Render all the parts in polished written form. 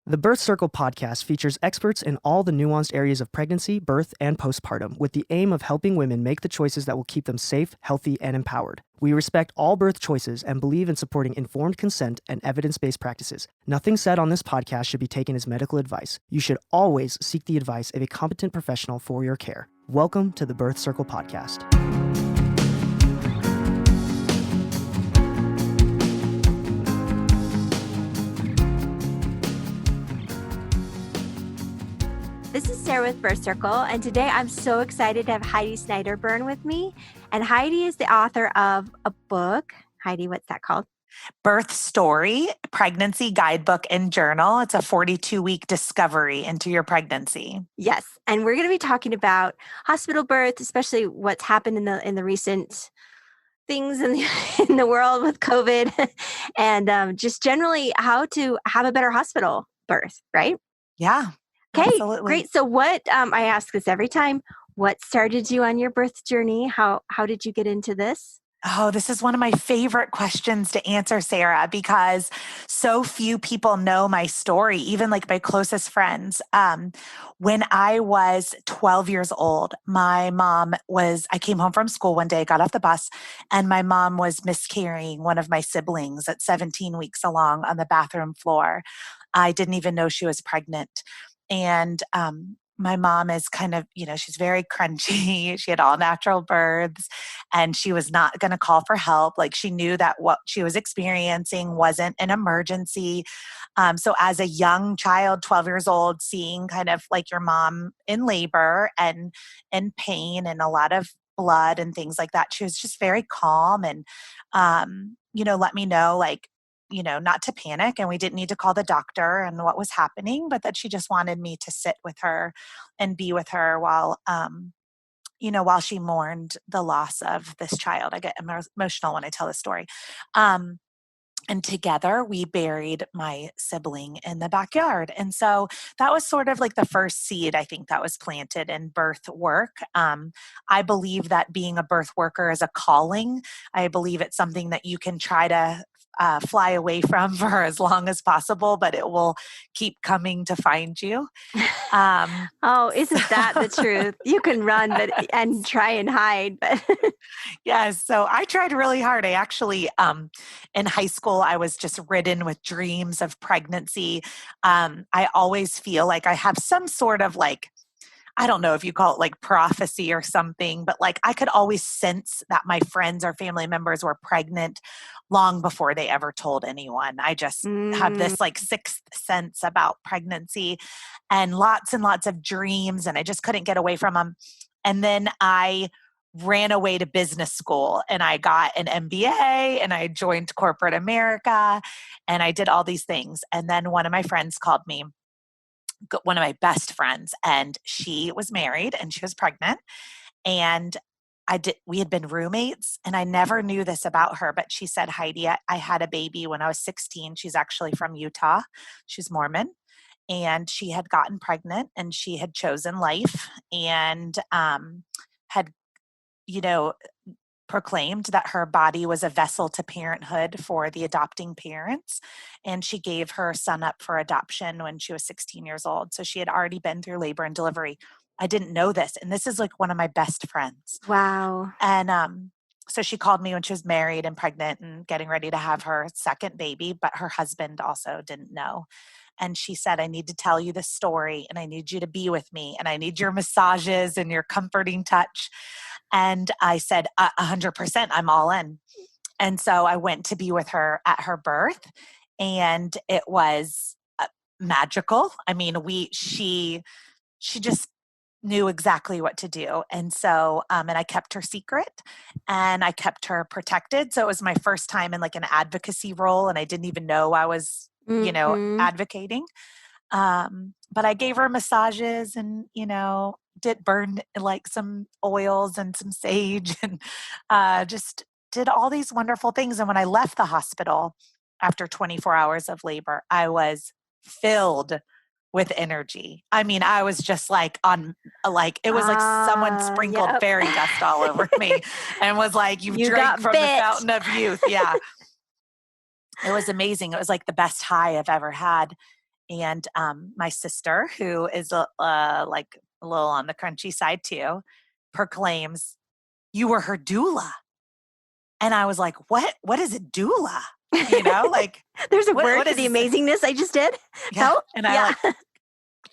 The Birth Circle podcast features experts in all the nuanced areas of pregnancy, birth, and postpartum with the aim of helping women make the choices that will keep them safe, healthy, and empowered. We respect all birth choices and believe in supporting informed consent and evidence-based practices. Nothing said on this podcast should be taken as medical advice. You should always seek the advice of a competent professional for your care. Welcome to the Birth Circle podcast. This is Sarah with Birth Circle, and today I'm so excited to have Heidi Snyderburn with me. And Heidi is the author of a book. Heidi, what's that called? Birth Story, Pregnancy Guidebook and Journal. It's a 42-week discovery into your pregnancy. Yes, and we're going to be talking about hospital birth, especially what's happened in the recent things in the world with COVID, and just generally how to have a better hospital birth, right? Yeah. Okay, absolutely. Great. So what, I ask this every time, what started you on your birth journey? How did you get into this? Oh, this is one of my favorite questions to answer, Sarah, because so few people know my story, even like my closest friends. When I was 12 years old, I came home from school one day, got off the bus, and my mom was miscarrying one of my siblings at 17 weeks along on the bathroom floor. I didn't even know she was pregnant. And my mom is kind of, she's very crunchy. She had all natural births and she was not going to call for help. Like she knew that what she was experiencing wasn't an emergency. So as a young child, 12 years old, seeing kind of like your mom in labor and in pain and a lot of blood and things like that, she was just very calm and, let me know like, not to panic, and we didn't need to call the doctor and what was happening, but that she just wanted me to sit with her and be with her while she mourned the loss of this child. I get emotional when I tell this story. And together we buried my sibling in the backyard. And so that was sort of like the first seed, I think, that was planted in birth work. I believe that being a birth worker is a calling. I believe it's something that you can try to fly away from for as long as possible, but it will keep coming to find you. Oh, isn't that the truth? You can run and try and hide. But Yes. So I tried really hard. I actually, in high school, I was just ridden with dreams of pregnancy. I always feel like I have some sort of like, I don't know if you call it like prophecy or something, but like I could always sense that my friends or family members were pregnant long before they ever told anyone. I just have this like sixth sense about pregnancy and lots of dreams, and I just couldn't get away from them. And then I ran away to business school and I got an MBA and I joined corporate America and I did all these things. And then one of my friends called me, one of my best friends, and she was married and she was pregnant. And we had been roommates and I never knew this about her, but she said, Heidi, I had a baby when I was 16. She's actually from Utah. She's Mormon. And she had gotten pregnant and she had chosen life and had, proclaimed that her body was a vessel to parenthood for the adopting parents. And she gave her son up for adoption when she was 16 years old. So she had already been through labor and delivery. I didn't know this. And this is like one of my best friends. Wow. And so she called me when she was married and pregnant and getting ready to have her second baby, but her husband also didn't know. And she said, I need to tell you this story and I need you to be with me and I need your massages and your comforting touch. And I said, 100%, I'm all in. And so I went to be with her at her birth and it was magical. I mean, she just knew exactly what to do. And so, and I kept her secret and I kept her protected. So it was my first time in like an advocacy role and I didn't even know I was advocating. But I gave her massages and, did burn like some oils and some sage and just did all these wonderful things. And when I left the hospital after 24 hours of labor, I was filled with energy. I mean, I was just like it was like someone sprinkled fairy dust all over me and was like, you drank from the fountain of youth. Yeah. It was amazing. It was like the best high I've ever had. And my sister, who is like a little on the crunchy side too, proclaims, "You were her doula." And I was like, what is a doula? Like there's a what word for is the this? amazingness I just did. Yeah. No? And I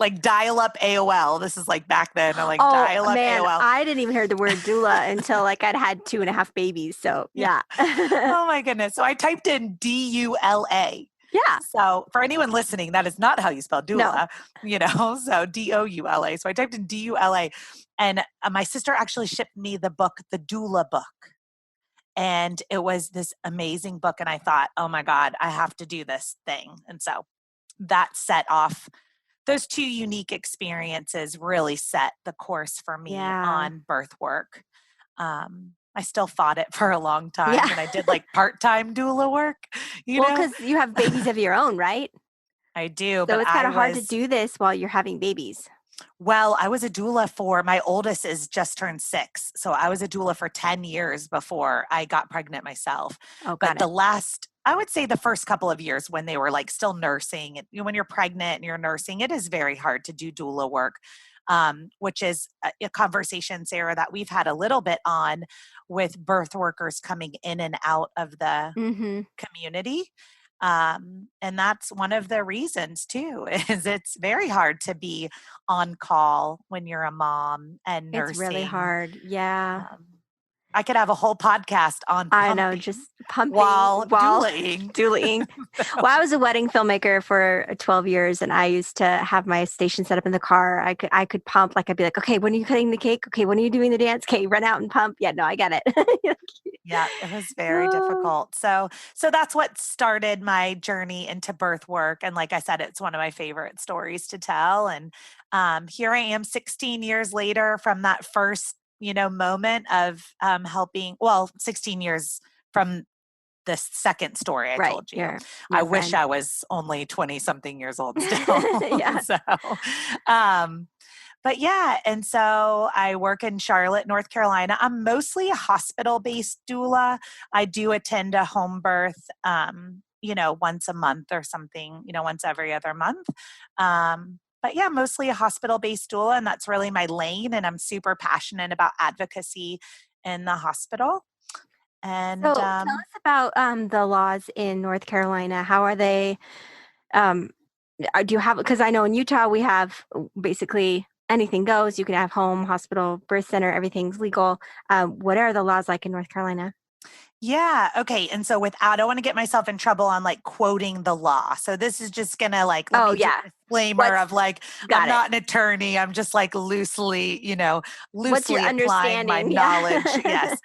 like dial up AOL. This is like back then. I dial up man, AOL. I didn't even hear the word doula until like I'd had 2.5 babies. So yeah. Oh my goodness. So I typed in DULA. Yeah. So for anyone listening, that is not how you spell doula, so DOULA. So I typed in DULA, and my sister actually shipped me the book, the Doula book. And it was this amazing book. And I thought, oh my God, I have to do this thing. And so that set off, those two unique experiences really set the course for me on birth work. I still fought it for a long time, and I did like part-time doula work, because you have babies of your own, right? I do. So but it's kind of hard to do this while you're having babies. Well, I was a doula for, my oldest is just turned 6. So I was a doula for 10 years before I got pregnant myself. Oh, but I would say the first couple of years when they were like still nursing, and when you're pregnant and you're nursing, it is very hard to do doula work, which is a conversation, Sarah, that we've had a little bit on with birth workers coming in and out of the community. And that's one of the reasons too, is it's very hard to be on call when you're a mom and nursing. It's really hard. Yeah. I could have a whole podcast on pumping. I know, just pumping while doulaing. Well, I was a wedding filmmaker for 12 years, and I used to have my station set up in the car. I could pump, like I'd be like, okay, when are you cutting the cake? Okay, when are you doing the dance? Okay, run out and pump. Yeah, no, I get it. Yeah, it was very difficult. So that's what started my journey into birth work. And like I said, it's one of my favorite stories to tell. And here I am 16 years later from that first moment of helping, 16 years from the second story I told you. I wish I was only 20 something years old still. Yeah. But yeah, and so I work in Charlotte, North Carolina. I'm mostly a hospital-based doula. I do attend a home birth, once a month or something, once every other month. But yeah, mostly a hospital-based doula, and that's really my lane. And I'm super passionate about advocacy in the hospital. And so tell us about the laws in North Carolina. How are they? Do you have? Because I know in Utah we have basically anything goes. You can have home, hospital, birth center. Everything's legal. What are the laws like in North Carolina? Yeah. Okay. And so I don't want to get myself in trouble on like quoting the law. So this is just going to like, disclaimer of like, I'm not an attorney. I'm just like loosely applying my knowledge. Yes.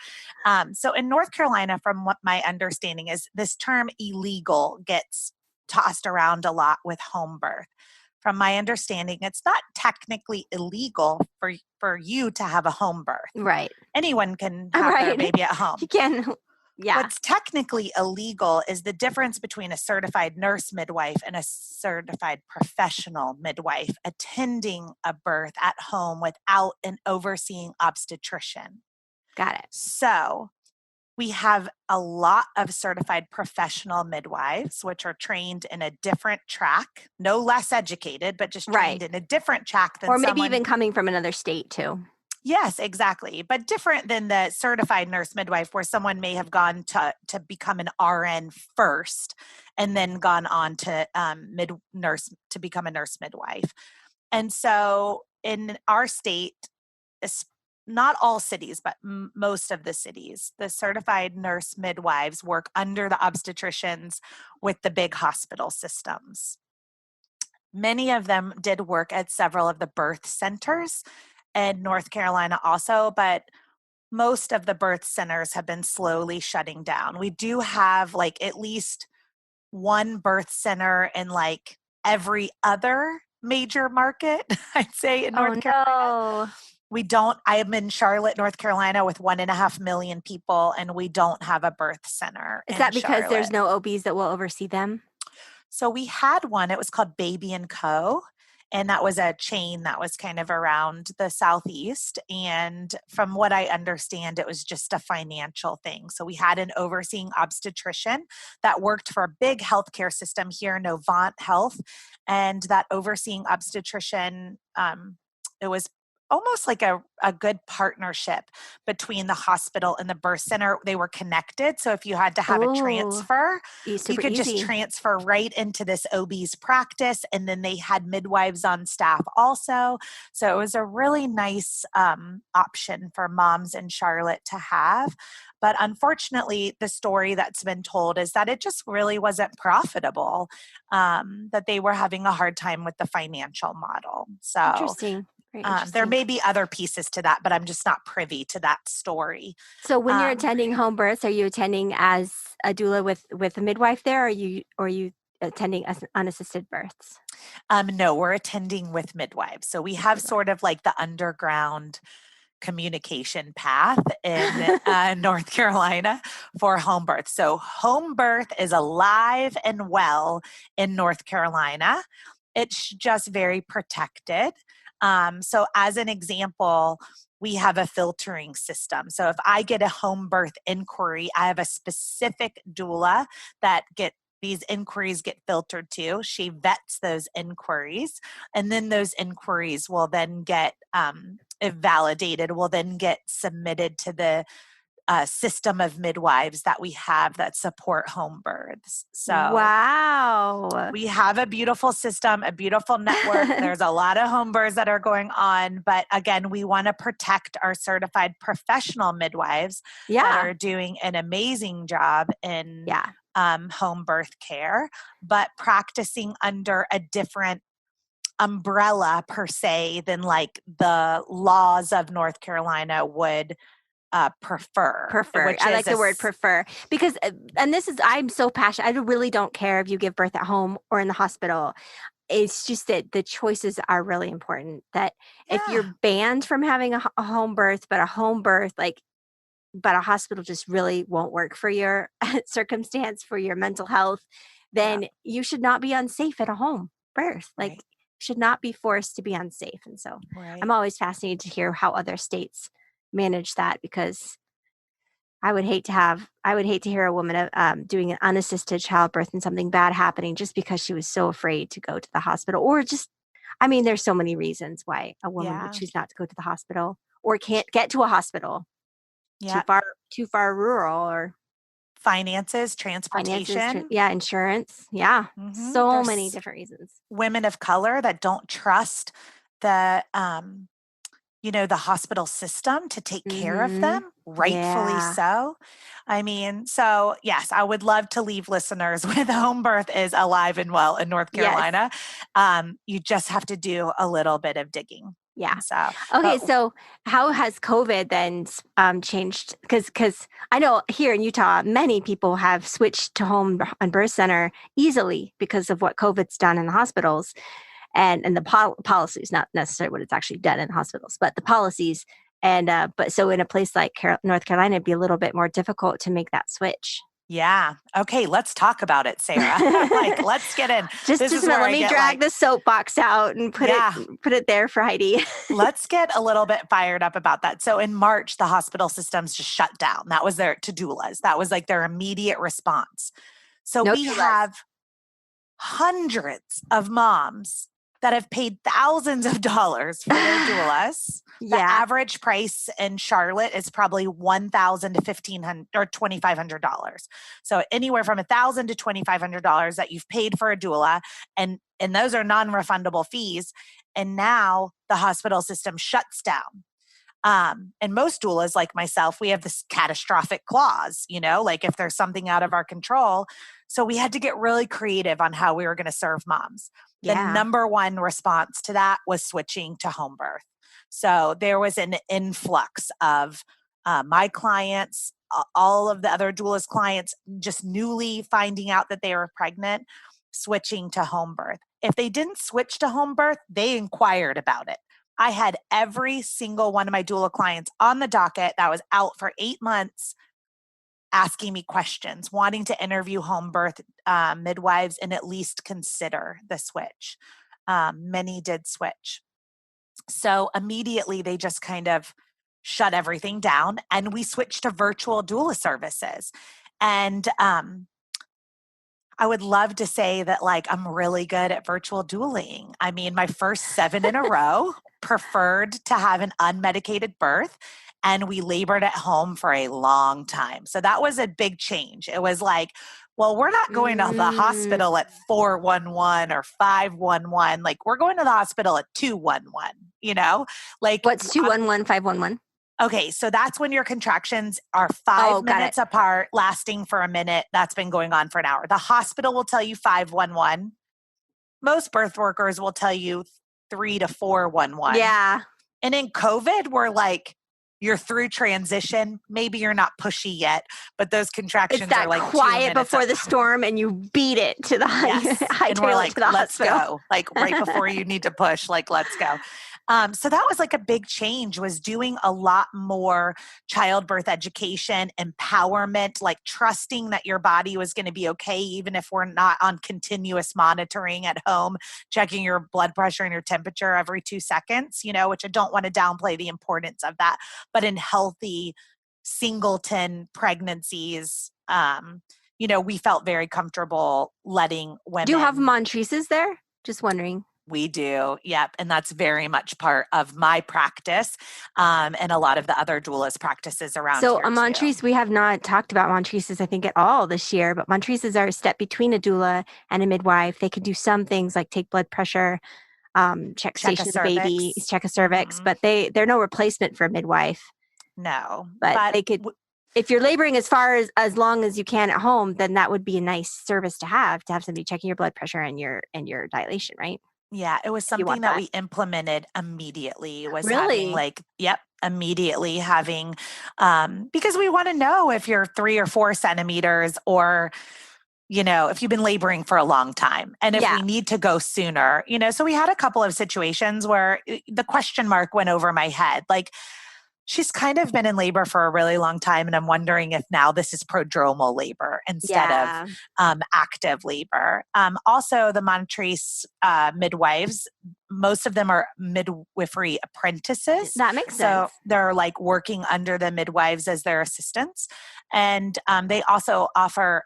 So in North Carolina, from what my understanding is, this term illegal gets tossed around a lot with home birth. From my understanding, it's not technically illegal for you to have a home birth. Right. Anyone can have their baby at home. You can. Yeah. What's technically illegal is the difference between a certified nurse midwife and a certified professional midwife attending a birth at home without an overseeing obstetrician. Got it. So we have a lot of certified professional midwives, which are trained in a different track, no less educated, but just trained in a different track than maybe even coming from another state too. Yes, exactly. But different than the certified nurse midwife, where someone may have gone to become an RN first and then gone on to to become a nurse midwife. And so in our state, not all cities, but most of the cities, the certified nurse midwives work under the obstetricians with the big hospital systems. Many of them did work at several of the birth centers in North Carolina also, but most of the birth centers have been slowly shutting down. We do have like at least one birth center in like every other major market, I'd say, in North Carolina. We don't. I am in Charlotte, North Carolina with 1.5 million people, and we don't have a birth center. Is that because there's no OBs that will oversee them? So we had one. It was called Baby & Co. And that was a chain that was kind of around the Southeast. And from what I understand, it was just a financial thing. So we had an overseeing obstetrician that worked for a big healthcare system here, Novant Health. And that overseeing obstetrician, it was almost like a good partnership between the hospital and the birth center. They were connected. So if you had to have a transfer, you super could just easy. transfer right into this OB's practice. And then they had midwives on staff also. So it was a really nice option for moms in Charlotte to have. But unfortunately, the story that's been told is that it just really wasn't profitable, that they were having a hard time with the financial model. So Interesting. there may be other pieces to that, but I'm just not privy to that story. So when you're attending home births, are you attending as a doula with a midwife there, or are you attending as unassisted births? No, we're attending with midwives. So we have sort of like the underground communication path in North Carolina for home birth. So home birth is alive and well in North Carolina. It's just very protected. So as an example, we have a filtering system. So if I get a home birth inquiry, I have a specific doula that these inquiries get filtered to. She vets those inquiries, and then those inquiries will then get if validated, will then get submitted to the system of midwives that we have that support home births. So wow, we have a beautiful system, a beautiful network. There's a lot of home births that are going on, but again, we want to protect our certified professional midwives that are doing an amazing job in home birth care, but practicing under a different umbrella per se than like the laws of North Carolina would prefer. I like the word prefer, because, and this is, I'm so passionate. I really don't care if you give birth at home or in the hospital. It's just that the choices are really important. That if you're banned from having a home birth, but a home birth, but a hospital just really won't work for your circumstance, for your mental health, then you should not be unsafe at a home birth. Should not be forced to be unsafe. And so I'm always fascinated to hear how other states manage that, because I would hate to hear a woman doing an unassisted childbirth and something bad happening just because she was so afraid to go to the hospital, or just, I mean, there's so many reasons why a woman would choose not to go to the hospital or can't get to a hospital. Too far rural, or finances, transportation. Insurance. So there's many different reasons. Women of color that don't trust the the hospital system to take care of them, rightfully so. I mean, so yes, I would love to leave listeners with home birth is alive and well in North Carolina. You just have to do a little bit of digging. So how has COVID then changed? Because I know here in Utah, many people have switched to home and birth center easily because of what COVID's done in the hospitals. And the policies, not necessarily what it's actually done in hospitals, but the policies. And but so in a place like North Carolina, it'd be a little bit more difficult to make that switch. Yeah. Okay. Let's talk about it, Sarah. Let's get in. Let me drag the soapbox out and put it there for Heidi. Let's get a little bit fired up about that. So in March, the hospital systems just shut down. That was their to doulas. That was like their immediate response. So we have hundreds of moms that have paid thousands of dollars for their doulas. The average price in Charlotte is probably $1,000 to $1,500 or $2,500. So anywhere from $1,000 to $2,500 that you've paid for a doula, and those are non-refundable fees. And now the hospital system shuts down. And most doulas, like myself, we have this catastrophic clause, like if there's something out of our control. So we had to get really creative on how we were going to serve moms. The number one response to that was switching to home birth. So there was an influx of my clients, all of the other doulas clients, just newly finding out that they were pregnant, switching to home birth. If they didn't switch to home birth, they inquired about it. I had every single one of my doula clients on the docket that was out for 8 months asking me questions, wanting to interview home birth midwives and at least consider the switch. Many did switch. So immediately they just kind of shut everything down and we switched to virtual doula services. And I would love to say that like I'm really good at virtual dueling. I mean, my first 7 in a row preferred to have an unmedicated birth, and we labored at home for a long time. So that was a big change. It was like, well, we're not going to the hospital at 411 or 511. Like we're going to the hospital at 211, you know? Like What's 211, 511? Okay, so that's when your contractions are 5 minutes apart, lasting for a minute. That's been going on for an hour. The hospital will tell you 511. Most birth workers will tell you 3 to 411. Yeah. And in COVID, we're like, you're through transition. Maybe you're not pushy yet, but those contractions it's that are like quiet before the storm, and you beat it to the high and we're like, to the let's hospital. go. Like right before you need to push, like, let's go. So that was like a big change, was doing a lot more childbirth education, empowerment, like trusting that your body was going to be okay, even if we're not on continuous monitoring at home, checking your blood pressure and your temperature every 2 seconds, you know, which I don't want to downplay the importance of that. But in healthy singleton pregnancies, you know, we felt very comfortable letting women. Do you have Montrese's there? Just wondering. We do. Yep. And that's very much part of my practice, and a lot of the other doulas practices around here. So Montrese, we have not talked about Montrese's, I think, at all this year, but Montrese's are a step between a doula and a midwife. They can do some things like take blood pressure, check station of the baby, check a cervix, but they're no replacement for a midwife. No. But they could, if you're laboring as long as you can at home, then that would be a nice service to have somebody checking your blood pressure and your dilation, right? Yeah, it was something that we implemented immediately, was really having immediately having, because we want to know if you're 3 or 4 centimeters, or, you know, if you've been laboring for a long time, and if we need to go sooner, you know. So we had a couple of situations where the question mark went over my head. Like, she's kind of been in labor for a really long time, and I'm wondering if now this is prodromal labor instead of active labor. Also, the Montrese midwives, most of them are midwifery apprentices. That makes sense. So they're like working under the midwives as their assistants. And they also offer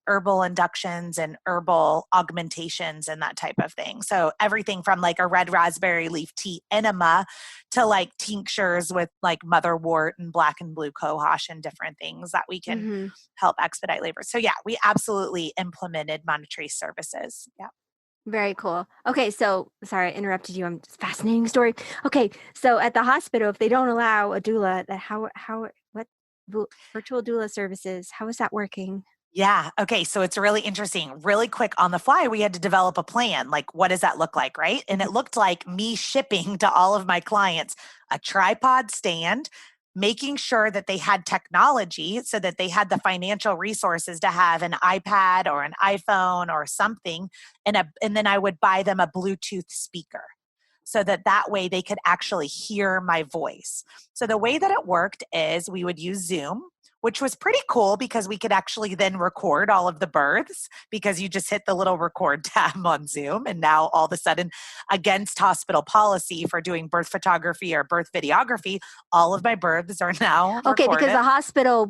herbal inductions and herbal augmentations and that type of thing. So everything from like a red raspberry leaf tea enema to like tinctures with like motherwort and black and blue cohosh and different things that we can help expedite labor. So yeah, we absolutely implemented Montrese services. Yeah. Very cool. Okay, so sorry I interrupted you. It's a fascinating story. Okay, so at the hospital, if they don't allow a doula, what virtual doula services, how is that working? Yeah. Okay. So it's really interesting. Really quick on the fly, we had to develop a plan. Like, what does that look like? Right. And it looked like me shipping to all of my clients a tripod stand, making sure that they had technology so that they had the financial resources to have an iPad or an iPhone or something. And then I would buy them a Bluetooth speaker, so that way they could actually hear my voice. So the way that it worked is we would use Zoom, which was pretty cool because we could actually then record all of the births, because you just hit the little record tab on Zoom. And now all of a sudden, against hospital policy for doing birth photography or birth videography, all of my births are now recorded. Okay, because the hospital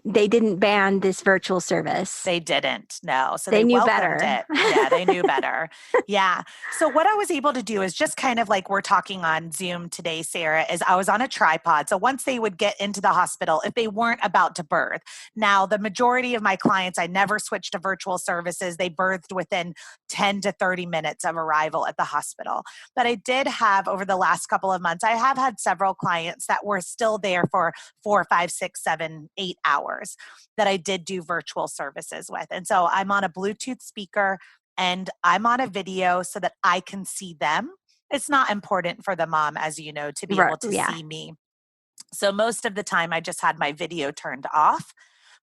they didn't ban this virtual service. They didn't, no. So they knew welcomed better. It. Yeah, they knew better. Yeah. So what I was able to do is just kind of like we're talking on Zoom today, Sarah, is I was on a tripod. So once they would get into the hospital, if they weren't about to birth. Now, the majority of my clients, I never switched to virtual services. They birthed within 10 to 30 minutes of arrival at the hospital. But I did have, over the last couple of months, I have had several clients that were still there for 4, 5, 6, 7, 8 hours that I did do virtual services with. And so I'm on a Bluetooth speaker and I'm on a video so that I can see them. It's not important for the mom, as you know, to be able to see me. So most of the time I just had my video turned off,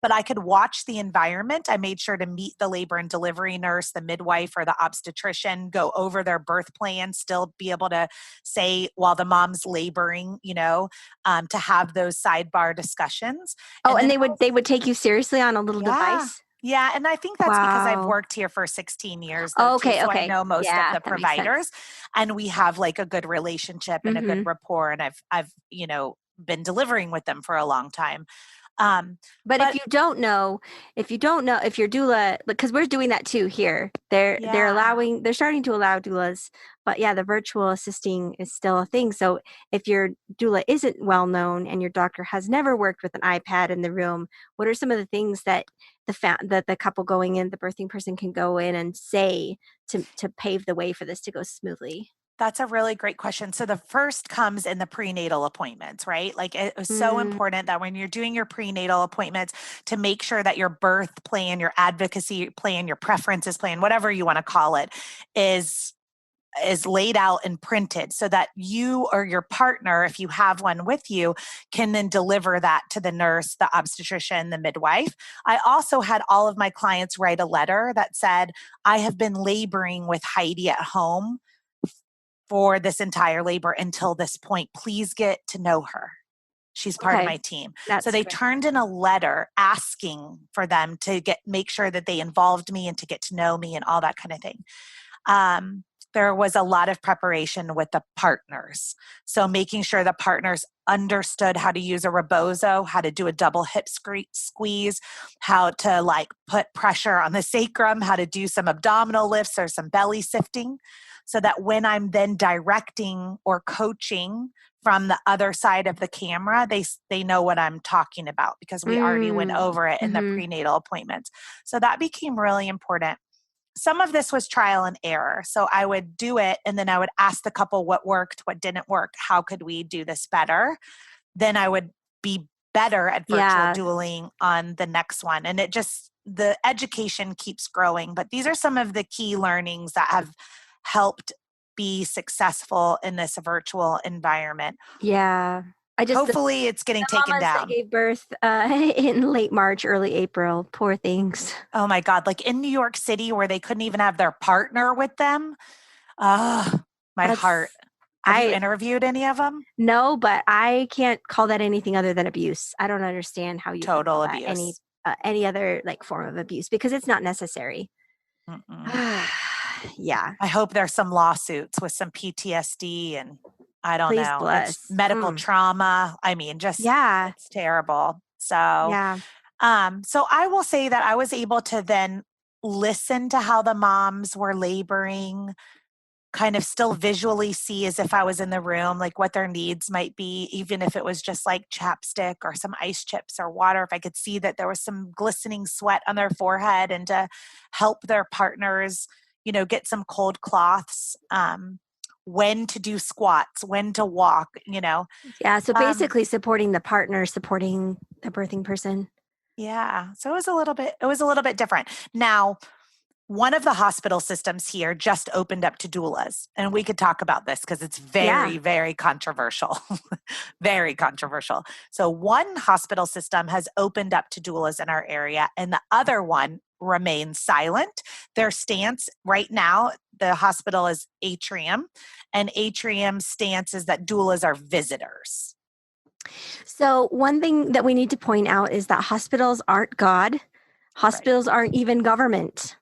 but I could watch the environment. I made sure to meet the labor and delivery nurse, the midwife, or the obstetrician, go over their birth plan, still be able to say while the mom's laboring, you know, to have those sidebar discussions. Oh, and they would take you seriously on a little device? Yeah. And I think that's because I've Wow. worked here for 16 years though, too. Okay, So I okay. know most of Yeah, the that makes sense. providers, and we have like a good relationship and a good Mhm. rapport. And I've, been delivering with them for a long time. Um, But but if your doula, because we're doing that too here. They're starting to allow doulas, but yeah, the virtual assisting is still a thing. So if your doula isn't well known and your doctor has never worked with an iPad in the room, what are some of the things that that the couple going in, the birthing person can go in and say to pave the way for this to go smoothly? That's a really great question. So the first comes in the prenatal appointments, right? Like it was so Mm, important that when you're doing your prenatal appointments to make sure that your birth plan, your advocacy plan, your preferences plan, whatever you want to call it, is laid out and printed so that you or your partner, if you have one with you, can then deliver that to the nurse, the obstetrician, the midwife. I also had all of my clients write a letter that said, I have been laboring with Heidi at home for this entire labor until this point. Please get to know her. She's part of okay, my team. So that's they great. turned in a letter asking for them to make sure that they involved me and to get to know me and all that kind of thing. There was a lot of preparation with the partners. So making sure the partners understood how to use a rebozo, how to do a double hip squeeze, how to like put pressure on the sacrum, how to do some abdominal lifts or some belly sifting, so that when I'm then directing or coaching from the other side of the camera, they know what I'm talking about because we already went Mm, over it in the mhm. prenatal appointments. So that became really important. Some of this was trial and error. So I would do it and then I would ask the couple what worked, what didn't work, how could we do this better? Then I would be better at virtual Yeah. dueling on the next one. And the education keeps growing. But these are some of the key learnings that have helped be successful in this virtual environment. Yeah. I just Hopefully it's getting the taken mamas that down. gave birth, in late March, early April, poor things. Oh my God, like in New York City where they couldn't even have their partner with them. My heart. That's Have you I interviewed any of them? No, but I can't call that anything other than abuse. I don't understand how you could Total call that abuse. any other, like, form of abuse because it's not necessary. Mm-mm. Yeah. I hope there's some lawsuits with some PTSD and I don't Please know. It's bless. medical trauma. I mean, just Yeah. it's terrible. So, Yeah. so I will say that I was able to then listen to how the moms were laboring, kind of still visually see as if I was in the room, like what their needs might be, even if it was just like chapstick or some ice chips or water. If I could see that there was some glistening sweat on their forehead and to help their partners, get some cold cloths, when to do squats, when to walk. Yeah, so Um, basically supporting the partner, supporting the birthing person. yeah. So it was a little bit different. Now, one of the hospital systems here just opened up to doulas, and we could talk about this because it's Yeah. very, very controversial. Very controversial. So, one hospital system has opened up to doulas in our area, and the other one remains silent. Their stance right now, the hospital is Atrium, and Atrium's stance is that doulas are visitors. So, one thing that we need to point out is that hospitals aren't God. Right. Hospitals aren't even government.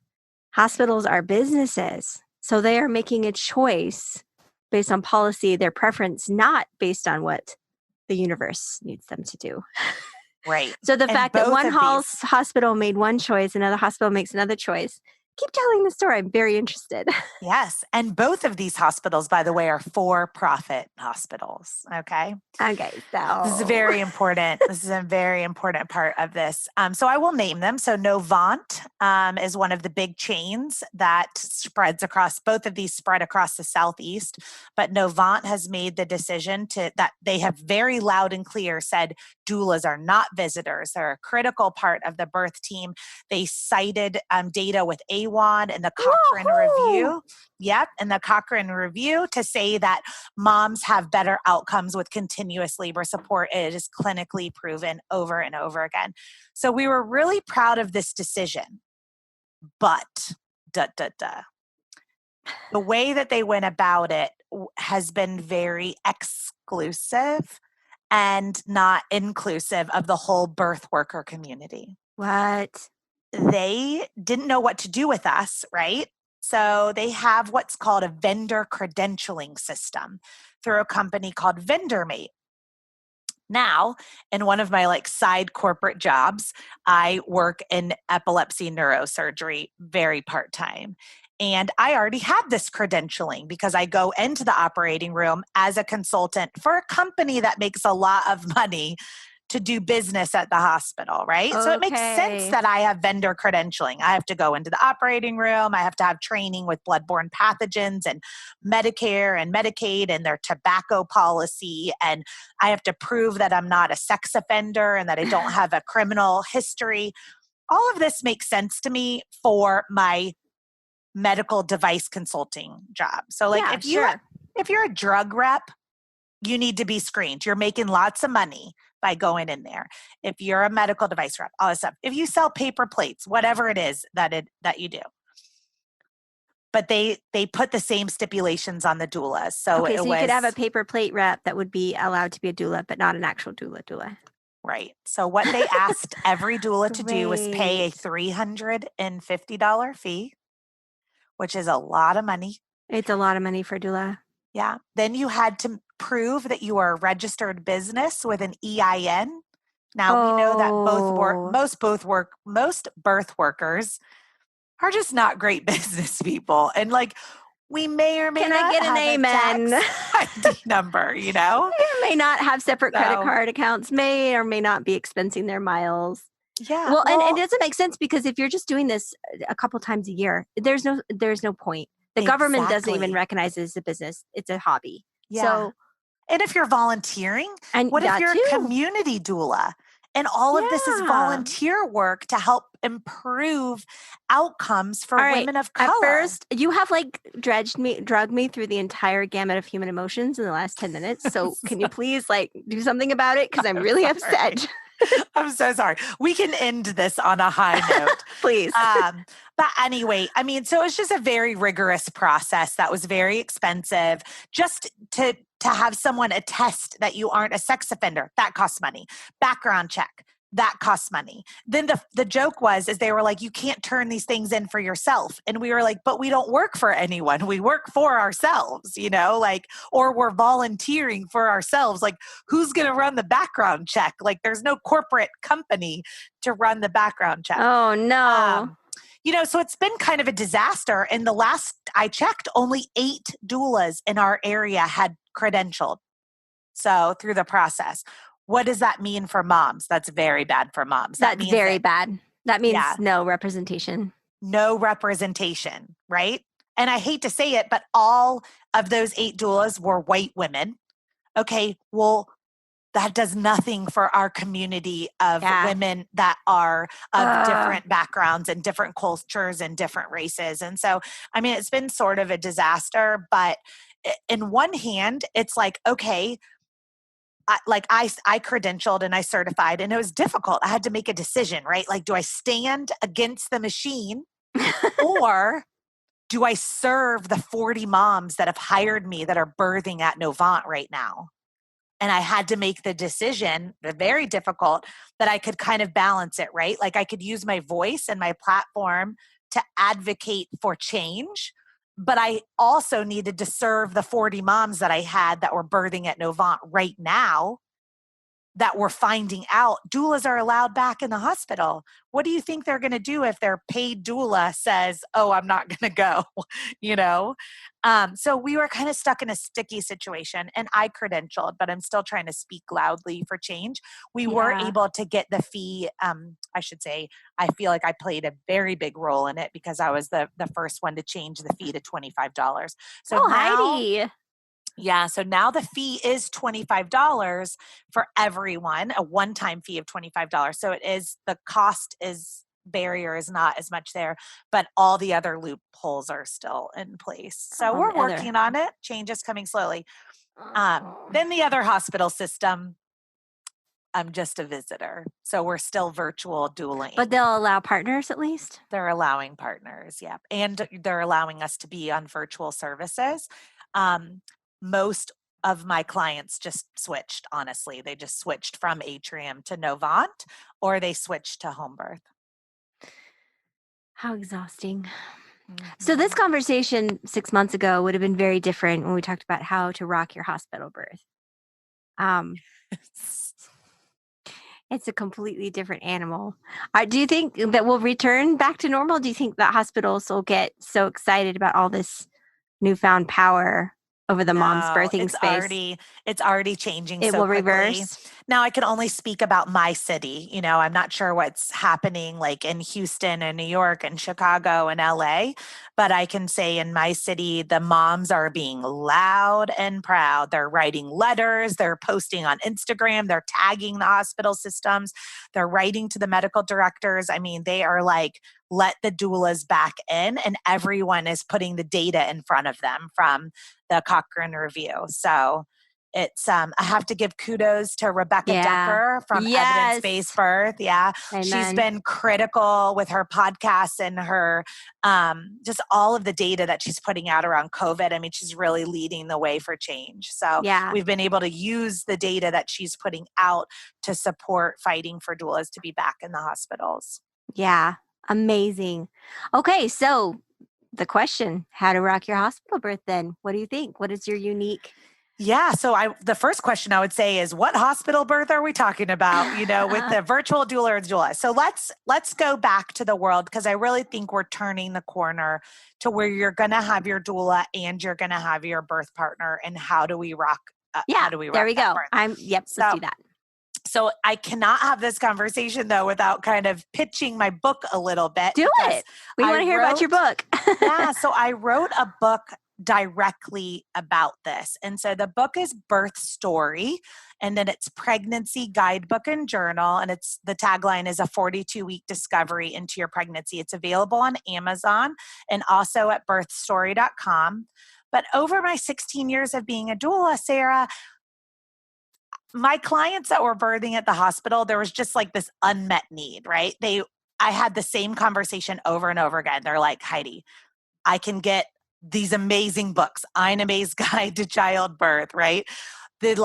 Hospitals are businesses. So, they are making a choice based on policy, their preference, not based on what the universe needs them to do. Right. So, the And fact that both one of these hospital made one choice, another hospital makes another choice. Keep telling the story. I'm very interested. Yes. And both of these hospitals, by the way, are for profit hospitals. Okay. Okay, This is so very important. This is a very important part of this. So I will name them. So Novant is one of the big chains that spreads across, both of these spread across the Southeast. But Novant has made the decision that they have very loud and clear said doulas are not visitors. They're a critical part of the birth team. They cited data with AWAN and the Cochrane woohoo! Review. Yep. And the Cochrane Review to say that moms have better outcomes with continuous labor support. It is clinically proven over and over again. So we were really proud of this decision. But the way that they went about it has been very exclusive and not inclusive of the whole birth worker community. What? they didn't know what to do with us, right? So they have what's called a vendor credentialing system through a company called VendorMate. Now, in one of my like side corporate jobs, I work in epilepsy neurosurgery very part-time. And I already had this credentialing because I go into the operating room as a consultant for a company that makes a lot of money to do business at the hospital, right? So it makes sense Okay. that I have vendor credentialing. I have to go into the operating room. I have to have training with bloodborne pathogens and Medicare and Medicaid and their tobacco policy. And I have to prove that I'm not a sex offender and that I don't have a criminal history. All of this makes sense to me for my medical device consulting job. So like Yeah, sure. if you're a drug rep, you need to be screened. You're making lots of money by going in there. If you're a medical device rep, all this stuff. If you sell paper plates, whatever it is that you do. But they put the same stipulations on the doulas. So Okay, it so you was could have a paper plate rep that would be allowed to be a doula, but not an actual doula. right. So what they asked every doula to do was pay a Great. $350 fee, which is a lot of money. It's a lot of money for doula. Yeah. Then you had to prove that you are a registered business with an EIN. Now we know that most birth workers are just not great business people. And like we may or may Can I not get an have amen? a tax ID number, you know? May not have separate credit So- card accounts, may or may not be expensing their miles. Yeah. Well, and it doesn't make sense because if you're just doing this a couple times a year, there's no point. The government doesn't even Exactly. recognize it as a business. It's a hobby. Yeah. So, And if you're volunteering, and what if that you're too. a community doula? And all of this is Yeah. volunteer work to help improve outcomes for All right. women of color. At first, you have like drugged me through the entire gamut of human emotions in the last 10 minutes. So can you please like do something about it? Because I'm really upset. I'm so sorry. We can end this on a high note. Please. But anyway, I mean, so it's just a very rigorous process that was very expensive. Just to have someone attest that you aren't a sex offender, that costs money. Background check, that costs money. Then the joke is they were like, you can't turn these things in for yourself. And we were like, but we don't work for anyone. We work for ourselves, you know, like, or we're volunteering for ourselves. Like, who's going to run the background check? Like, there's no corporate company to run the background check. Oh, no. You know, so it's been kind of a disaster. And the last I checked, only 8 doulas in our area had credentialed. So through the process. What does that mean for moms? That's very bad for moms. That's very bad. That means no representation. No representation, right? And I hate to say it, but all of those 8 doulas were white women. Okay, well, that does nothing for our community of women that are of different backgrounds and different cultures and different races. And so, I mean, it's been sort of a disaster, but in one hand, it's like, okay, I credentialed and I certified and it was difficult. I had to make a decision, right? Like, do I stand against the machine or do I serve the 40 moms that have hired me that are birthing at Novant right now? And I had to make the decision, very difficult, that I could kind of balance it, right? Like I could use my voice and my platform to advocate for change, but I also needed to serve the 40 moms that I had that were birthing at Novant right now that were finding out doulas are allowed back in the hospital. What do you think they're going to do if their paid doula says, oh, I'm not going to go, you know? So we were kind of stuck in a sticky situation and I credentialed, but I'm still trying to speak loudly for change. We were able to get the fee. I should say, I feel like I played a very big role in it because I was the first one to change the fee to $25. So Heidi. Yeah. So now the fee is $25 for everyone, a one-time fee of $25. So it is, the cost is barrier is not as much there, but all the other loopholes are still in place. So we're working on it. Change is coming slowly. Then the other hospital system, I'm just a visitor. So we're still virtual dueling. But they'll allow partners at least? They're allowing partners, yeah. And they're allowing us to be on virtual services. Most of my clients just switched, honestly. They just switched from Atrium to Novant or they switched to home birth. How exhausting. So this conversation 6 months ago would have been very different when we talked about how to rock your hospital birth. Um, it's a completely different animal. Do you think that we'll return back to normal? Do you think that hospitals will get so excited about all this newfound power over the mom's No, birthing space? it's already changing It so will quickly. reverse. Now I can only speak about my city. I'm not sure what's happening like in Houston and New York and Chicago and LA, but I can say in my city, the moms are being loud and proud. They're writing letters, they're posting on Instagram, they're tagging the hospital systems, they're writing to the medical directors. I mean, they are like, let the doulas back in, and everyone is putting the data in front of them from the Cochrane Review. So it's I have to give kudos to Rebecca Decker from Evidence-Based Birth. Yeah. Amen. She's been critical with her podcasts and her just all of the data that she's putting out around COVID. I mean, she's really leading the way for change. So we've been able to use the data that she's putting out to support fighting for doulas to be back in the hospitals. Yeah. Amazing. Okay. So the question, how to rock your hospital birth then? What do you think? What is your unique? Yeah. So the first question I would say is, what hospital birth are we talking about, with the virtual doula or doula? So let's go back to the world, because I really think we're turning the corner to where you're going to have your doula and you're going to have your birth partner. And how do we rock? How do we rock? There we go. Birth? Let's do that. So I cannot have this conversation though without kind of pitching my book a little bit. Do it. We want to hear about your book. Yeah. So I wrote a book directly about this. And so the book is Birth Story, and then it's Pregnancy Guidebook and Journal. And the tagline is a 42-week discovery into your pregnancy. It's available on Amazon and also at birthstory.com. But over my 16 years of being a doula, Sarah, my clients that were birthing at the hospital, there was just like this unmet need, right? I had the same conversation over and over again. They're like, Heidi, I can get these amazing books, Ein Amazed Guide to Childbirth, right? These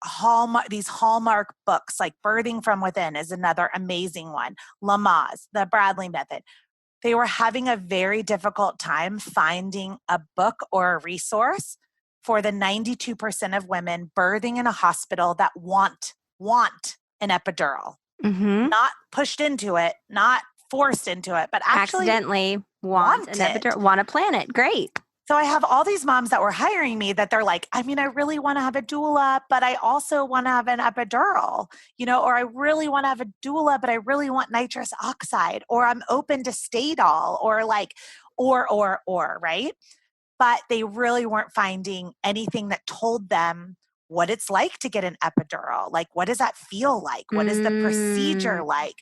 Hallmark books, like Birthing from Within is another amazing one. Lamaze, the Bradley Method. They were having a very difficult time finding a book or a resource for the 92% of women birthing in a hospital that want an epidural, not pushed into it, not forced into it, but actually accidentally want an epidural, want a planet. Great. So I have all these moms that were hiring me that they're like, I mean, I really want to have a doula, but I also want to have an epidural, or I really want to have a doula, but I really want nitrous oxide, or I'm open to Stadol, or, right? But they really weren't finding anything that told them what it's like to get an epidural. Like, what does that feel like? What is the procedure like?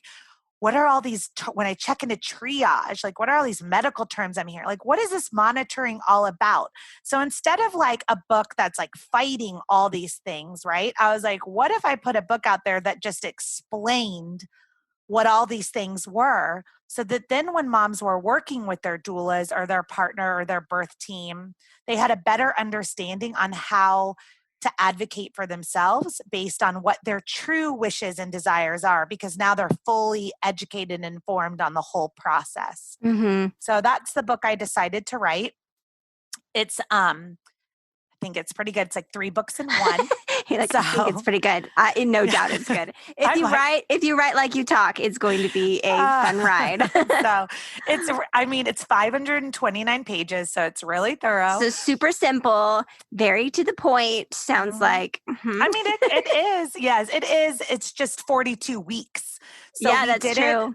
What are all these, when I check into triage, like what are all these medical terms I'm hearing? Like, what is this monitoring all about? So instead of like a book that's like fighting all these things, right? I was like, what if I put a book out there that just explained what all these things were, so that then when moms were working with their doulas or their partner or their birth team, they had a better understanding on how to advocate for themselves based on what their true wishes and desires are, because now they're fully educated and informed on the whole process. So that's the book I decided to write. It's I think it's pretty good. It's like 3 books in one. I think it's pretty good. No doubt it's good. If you write like you talk, it's going to be a fun ride. So it's 529 pages, so it's really thorough. So super simple, very to the point. Sounds like. I mean, it is. Yes, it is. It's just 42 weeks. So yeah, that's true.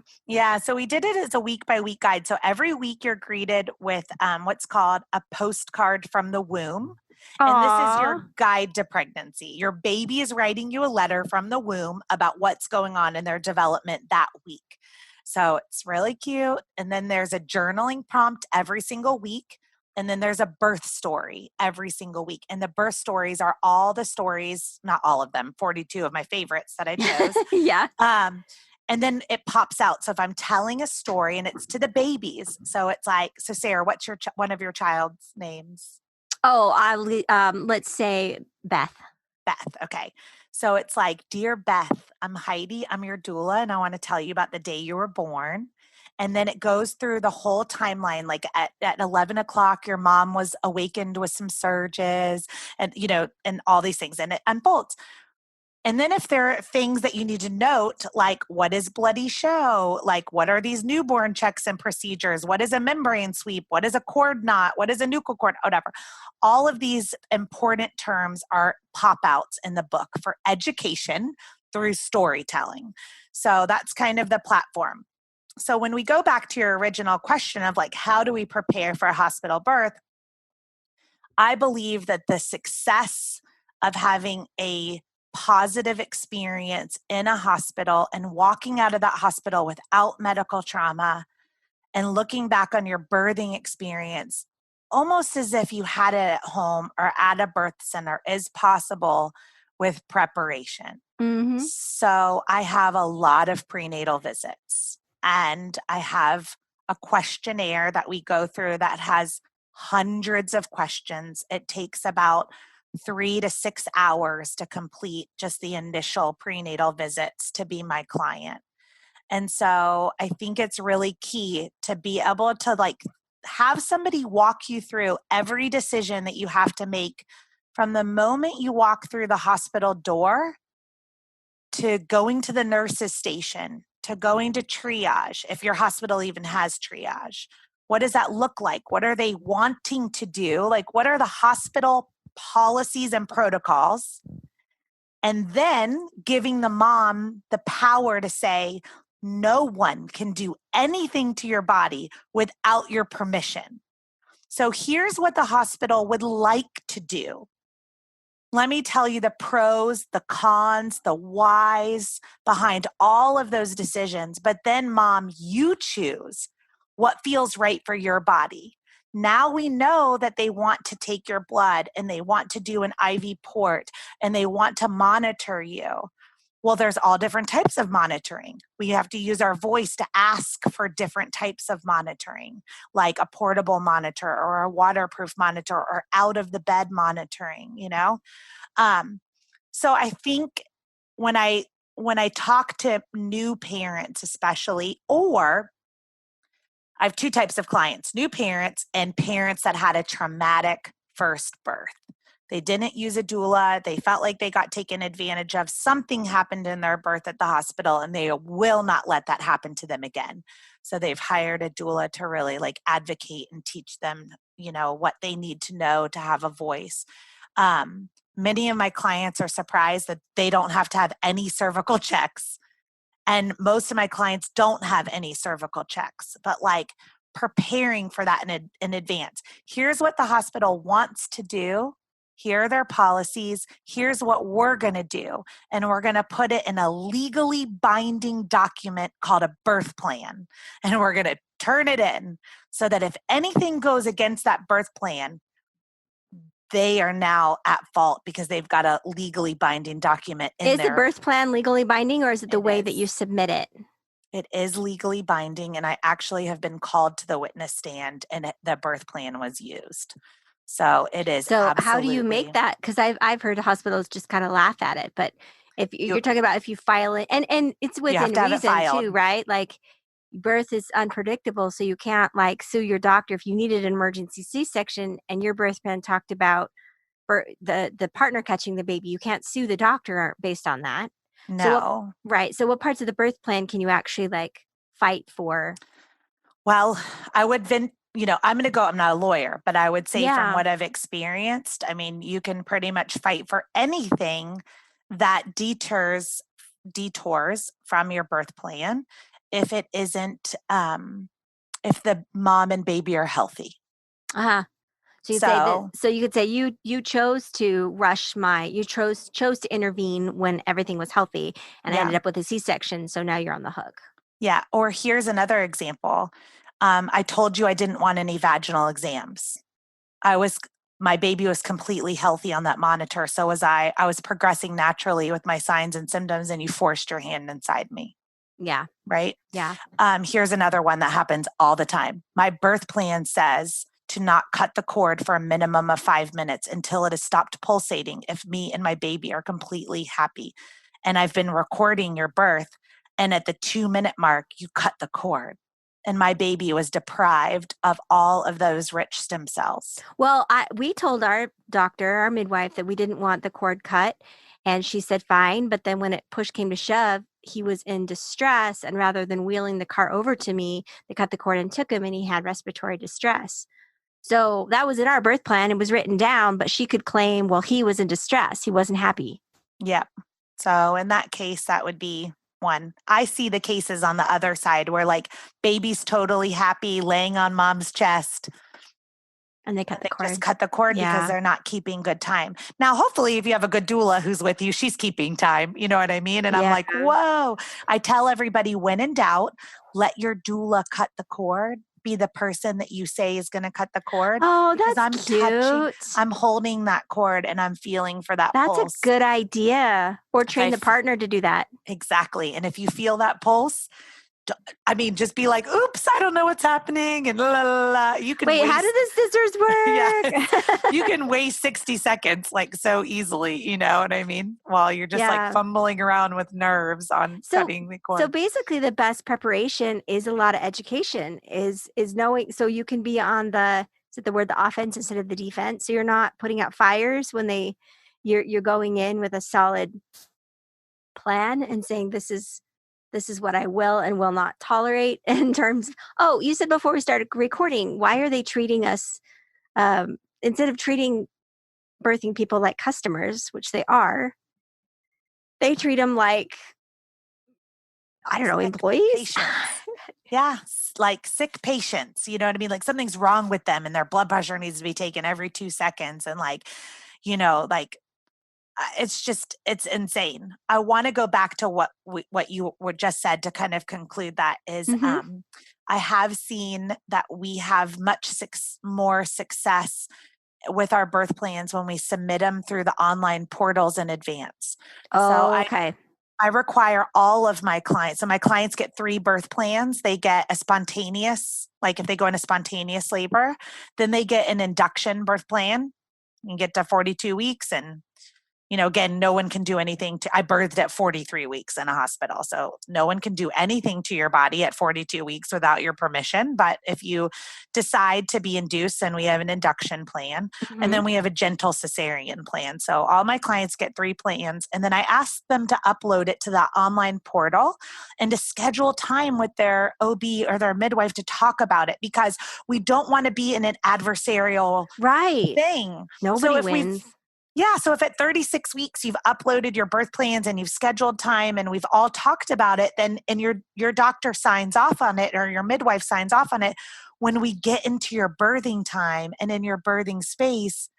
So we did it as a week by week guide. So every week you're greeted with what's called a postcard from the womb. And this is your guide to pregnancy. Your baby is writing you a letter from the womb about what's going on in their development that week. So it's really cute. And then there's a journaling prompt every single week. And then there's a birth story every single week. And the birth stories are all the stories, not all of them, 42 of my favorites that I chose. Yeah. And then it pops out. So if I'm telling a story and it's to the babies, so it's like, so Sarah, what's one of your child's names? Oh, let's say Beth. Beth. Okay. So it's like, Dear Beth, I'm Heidi. I'm your doula. And I want to tell you about the day you were born. And then it goes through the whole timeline. Like at 11 o'clock, your mom was awakened with some surges and, and all these things, and it unfolds. And then if there are things that you need to note, like what is bloody show? Like what are these newborn checks and procedures? What is a membrane sweep? What is a cord knot? What is a nuchal cord? Whatever. All of these important terms are pop-outs in the book for education through storytelling. So that's kind of the platform. So when we go back to your original question of like, how do we prepare for a hospital birth? I believe that the success of having a positive experience in a hospital and walking out of that hospital without medical trauma and looking back on your birthing experience almost as if you had it at home or at a birth center is possible with preparation. Mm-hmm. So I have a lot of prenatal visits, and I have a questionnaire that we go through that has hundreds of questions. It takes about 3 to 6 hours to complete just the initial prenatal visits to be my client. And so I think it's really key to be able to like have somebody walk you through every decision that you have to make from the moment you walk through the hospital door to going to the nurse's station, to going to triage, if your hospital even has triage. What does that look like? What are they wanting to do? Like, what are the hospital policies and protocols? And then giving the mom the power to say, no one can do anything to your body without your permission. So here's what the hospital would like to do. Let me tell you the pros, the cons, the whys behind all of those decisions. But then, mom, you choose what feels right for your body. Now we know that they want to take your blood and they want to do an IV port and they want to monitor you. Well, there's all different types of monitoring. We have to use our voice to ask for different types of monitoring, like a portable monitor or a waterproof monitor or out of the bed monitoring, So I think when I talk to new parents, especially, or I have 2 types of clients, new parents and parents that had a traumatic first birth. They didn't use a doula. They felt like they got taken advantage of. Something happened in their birth at the hospital and they will not let that happen to them again. So they've hired a doula to really like advocate and teach them, what they need to know to have a voice. Many of my clients are surprised that they don't have to have any cervical checks. And most of my clients don't have any cervical checks, but like preparing for that in advance. Here's what the hospital wants to do. Here are their policies. Here's what we're going to do. And we're going to put it in a legally binding document called a birth plan. And we're going to turn it in so that if anything goes against that birth plan, they are now at fault because they've got a legally binding document in there. Is the birth plan legally binding, or is it the way that you submit it? It is legally binding, and I actually have been called to the witness stand, and the birth plan was used. So it is. So absolutely. How do you make that? Because I've heard hospitals just kind of laugh at it, but if you're talking about if you file it, and it's within reason too, right? Like birth is unpredictable, so you can't like sue your doctor if you needed an emergency C-section and your birth plan talked about for the partner catching the baby. You can't sue the doctor based on that. No. Right. So what parts of the birth plan can you actually like fight for? Well, I would I'm not a lawyer, but I would say from Yeah. what I've experienced, I mean, you can pretty much fight for anything that detours from your birth plan if it isn't, if the mom and baby are healthy. Uh-huh. So you could say you chose to you chose to intervene when everything was healthy and I ended up with a C-section. So now you're on the hook. Yeah. Or here's another example. I told you I didn't want any vaginal exams. My baby was completely healthy on that monitor. So was I. I was progressing naturally with my signs and symptoms, and you forced your hand inside me. Yeah. Right? Yeah. Here's another one that happens all the time. My birth plan says to not cut the cord for a minimum of 5 minutes until it has stopped pulsating if me and my baby are completely happy. And I've been recording your birth, and at the 2-minute mark, you cut the cord. and my baby was deprived of all of those rich stem cells. Well, we told our doctor, our midwife, that we didn't want the cord cut, and she said fine. But then when push came to shove, he was in distress, and rather than wheeling the car over to me, they cut the cord and took him, and he had respiratory distress. So that was in our birth plan. It was written down, but she could claim, well, he was in distress. He wasn't happy. Yep. So in that case, that would be one. I see the cases on the other side where like baby's totally happy laying on mom's chest. And they cut the cord. Just cut the cord because they're not keeping good time. Now, hopefully, if you have a good doula who's with you, she's keeping time. You know what I mean? And I'm like, whoa. I tell everybody, when in doubt, let your doula cut the cord. Be the person that you say is going to cut the cord. Oh, that's cute. I'm holding that cord and I'm feeling for that pulse. That's a good idea. Or train the partner to do that. Exactly. And if you feel that pulse, I mean, just be like, oops, I don't know what's happening. And la, la, la. You can wait, how do the scissors work? You can waste 60 seconds like so easily, you know what I mean? While you're just like fumbling around with nerves on cutting the cord. So basically the best preparation is a lot of education, is knowing, so you can be on the offense instead of the defense. So you're not putting out fires when you're going in with a solid plan and saying, this is what I will and will not tolerate in terms. Oh, you said before we started recording, why are they treating us, instead of treating birthing people like customers, which they are, they treat them like, I don't know, employees? Yeah, like sick patients, you know what I mean? Like something's wrong with them and their blood pressure needs to be taken every 2 seconds. And like, you know, like, it's insane. I want to go back to what you were just said to kind of conclude that is, I have seen that we have much more success with our birth plans when we submit them through the online portals in advance. Okay. I require all of my clients. So my clients get 3 birth plans. They get a spontaneous, like if they go into spontaneous labor, then they get an induction birth plan. You get to 42 weeks and you know, again, no one can do anything I birthed at 43 weeks in a hospital. So no one can do anything to your body at 42 weeks without your permission. But if you decide to be induced, then we have an induction plan. And then we have a gentle cesarean plan. So all my clients get 3 plans. And then I ask them to upload it to the online portal and to schedule time with their OB or their midwife to talk about it, because we don't want to be in an adversarial thing. Nobody wins. Yeah. So if at 36 weeks you've uploaded your birth plans and you've scheduled time and we've all talked about it, then and your doctor signs off on it or your midwife signs off on it, when we get into your birthing time and in your birthing space,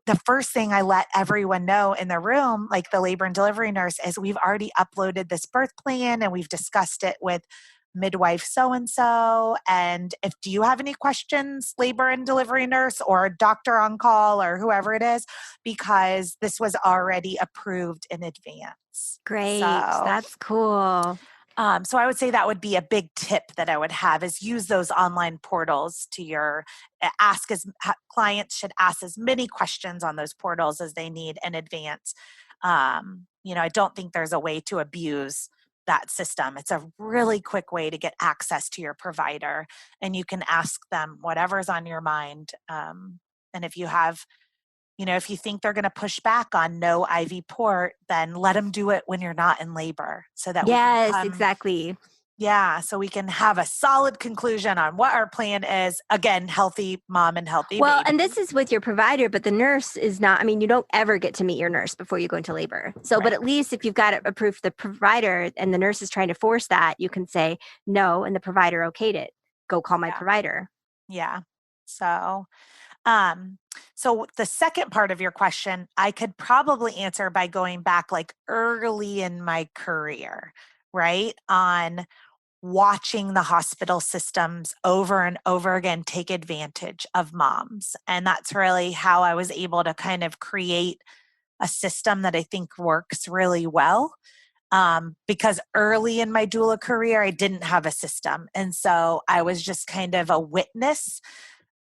the first thing I let everyone know in the room, like the labor and delivery nurse, is we've already uploaded this birth plan and we've discussed it with midwife so-and-so. And if do you have any questions, labor and delivery nurse or doctor on call or whoever it is, because this was already approved in advance. Great. That's cool. So I would say that would be a big tip that I would have is use those online portals to clients should ask as many questions on those portals as they need in advance. You know, I don't think there's a way to abuse that system. It's a really quick way to get access to your provider, and you can ask them whatever's on your mind. And if you have, you know, if you think they're going to push back on no IV port, then let them do it when you're not in labor, so that exactly. Yeah, so we can have a solid conclusion on what our plan is. Again, healthy mom and healthy baby. And this is with your provider, but the nurse is not, I mean, you don't ever get to meet your nurse before you go into labor. So, but at least if you've got it approved the provider and the nurse is trying to force that, you can say no, and the provider okayed it. Go call my provider. Yeah. So the second part of your question, I could probably answer by going back like early in my career, right? On watching the hospital systems over and over again take advantage of moms. And that's really how I was able to kind of create a system that I think works really well. Because early in my doula career, I didn't have a system. And so I was just kind of a witness